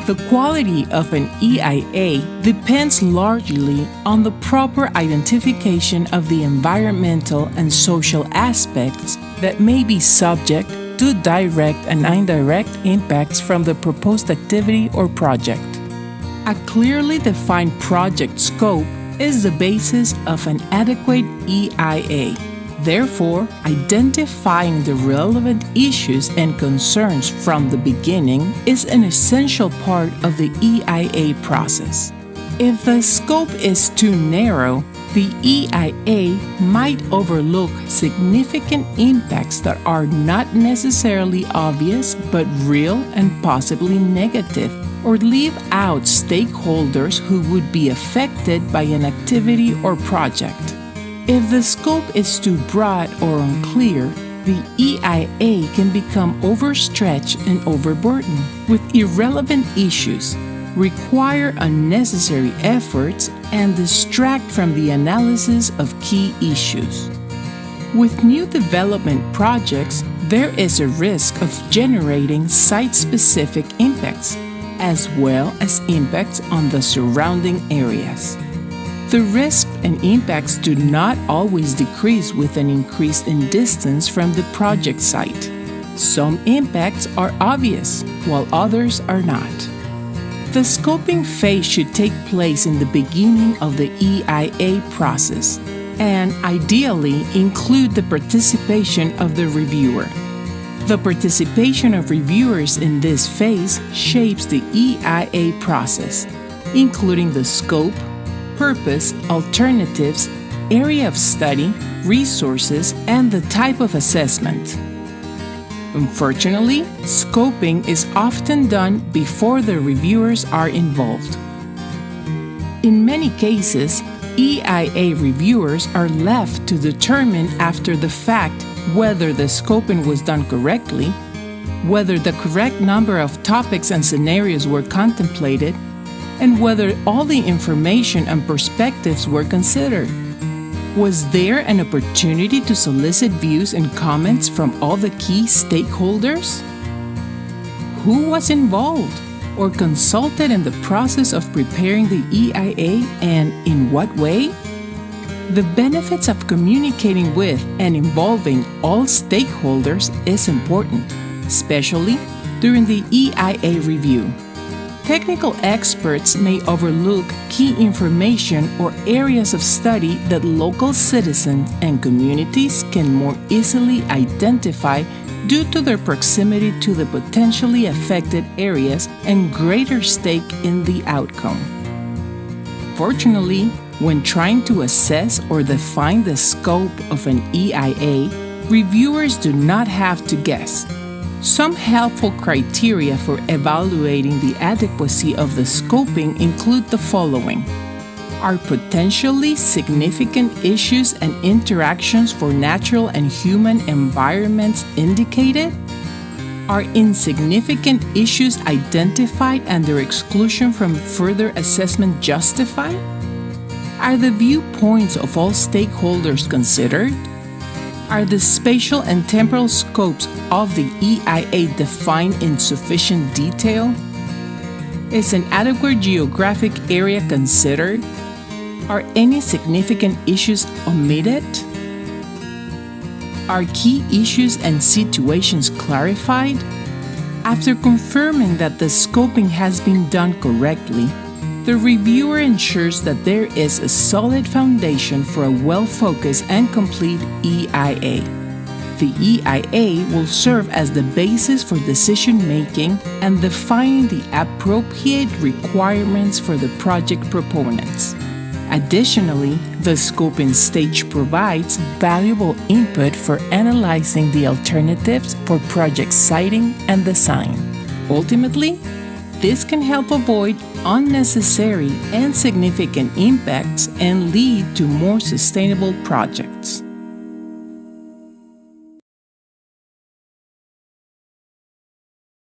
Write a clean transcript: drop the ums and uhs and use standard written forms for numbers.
The quality of an EIA depends largely on the proper identification of the environmental and social aspects that may be subject to direct and indirect impacts from the proposed activity or project. A clearly defined project scope is the basis of an adequate EIA. Therefore, identifying the relevant issues and concerns from the beginning is an essential part of the EIA process. If the scope is too narrow, the EIA might overlook significant impacts that are not necessarily obvious but real and possibly negative, or leave out stakeholders who would be affected by an activity or project. If the scope is too broad or unclear, the EIA can become overstretched and overburdened with irrelevant issues, require unnecessary efforts, and distract from the analysis of key issues. With new development projects, there is a risk of generating site-specific impacts, as well as impacts on the surrounding areas. The risks and impacts do not always decrease with an increase in distance from the project site. Some impacts are obvious, while others are not. The scoping phase should take place in the beginning of the EIA process and ideally include the participation of the reviewer. The participation of reviewers in this phase shapes the EIA process, including the scope, purpose, alternatives, area of study, resources, and the type of assessment. Unfortunately, scoping is often done before the reviewers are involved. In many cases, EIA reviewers are left to determine after the fact whether the scoping was done correctly, whether the correct number of topics and scenarios were contemplated, and whether all the information and perspectives were considered. Was there an opportunity to solicit views and comments from all the key stakeholders? Who was involved or consulted in the process of preparing the EIA, and in what way? The benefits of communicating with and involving all stakeholders is important, especially during the EIA review. Technical experts may overlook key information or areas of study that local citizens and communities can more easily identify due to their proximity to the potentially affected areas and greater stake in the outcome. Fortunately, when trying to assess or define the scope of an EIA, reviewers do not have to guess. Some helpful criteria for evaluating the adequacy of the scoping include the following. Are potentially significant issues and interactions for natural and human environments indicated? Are insignificant issues identified and their exclusion from further assessment justified? Are the viewpoints of all stakeholders considered? Are the spatial and temporal scopes of the EIA defined in sufficient detail? Is an adequate geographic area considered? Are any significant issues omitted? Are key issues and situations clarified? After confirming that the scoping has been done correctly, the reviewer ensures that there is a solid foundation for a well-focused and complete EIA. The EIA will serve as the basis for decision-making and defining the appropriate requirements for the project proponents. Additionally, the scoping stage provides valuable input for analyzing the alternatives for project siting and design. Ultimately, this can help avoid unnecessary and significant impacts and lead to more sustainable projects.